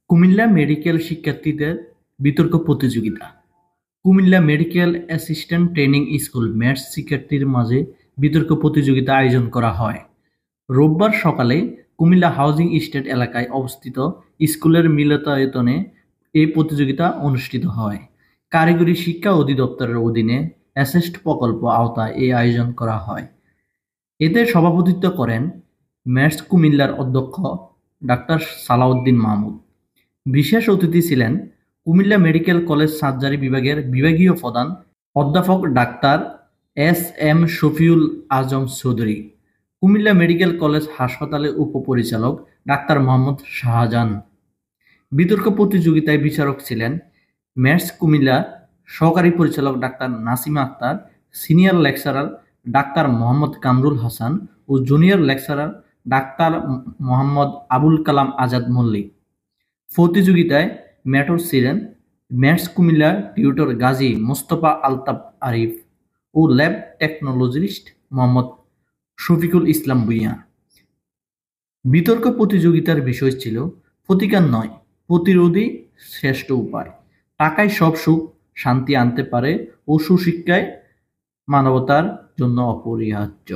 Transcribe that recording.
Comilla medical শিক্ষার্থীদের বিতর্ক প্রতিযোগিতা। Comilla medical assistant training school mats শিক্ষার্থীর মাঝে বিতর্ক প্রতিযোগিতা আয়োজন করা হয়। রোববার সকালে কুমিল্লা হাউজিং এস্টেট এলাকায় অবস্থিত স্কুলের মিলনায়তনে এই প্রতিযোগিতা অনুষ্ঠিত হয়। কারিগরি শিক্ষা অধিদপ্তরের অধীনে অ্যাসেস্ট প্রকল্প আওতায় এই আয়োজন করা হয়। এতে সভাপতিত্ব করেন ম্যাটস কুমিল্লার অধ্যক্ষ ডাক্তার সালাউদ্দিন মাহমুদ। বিশেষ অতিথি ছিলেন কুমিল্লা মেডিকেল কলেজ সার্জারি বিভাগের বিভাগীয় প্রধান অধ্যাপক ডাক্তার এস.এম. শফিউল আজম চৌধুরী, কুমিল্লা মেডিকেল কলেজ হাসপাতালের উপপরিচালক ডাক্তার মোহাম্মদ শাহজাহান। বিতর্ক প্রতিযোগিতায় বিচারক ছিলেন ম্যাটস কুমিল্লা সহকারী পরিচালক ডাক্তার নাসিমা আক্তার, সিনিয়র লেকচারার ডাক্তার মোহাম্মদ কামরুল হাসান ও জুনিয়র লেকচারার ডাক্তার মোহাম্মদ আবুল কালাম আজাদ মল্লিক। প্রতিযোগিতায় মেটর ছিলেন ম্যাটস কুমিল্লা টিউটর গাজী মোস্তফা আলতাফ আরিফ ও ল্যাব টেকনোলজিস্ট মোহাম্মদ শফিকুল ইসলাম ভূঁইয়া। বিতর্ক প্রতিযোগিতার বিষয় ছিল প্রতিকার নয়, প্রতিরোধই শ্রেষ্ঠ উপায়। টাকায় সব সুখ শান্তি আনতে পারে ও সুশিক্ষায় মানবতার জন্য অপরিহার্য।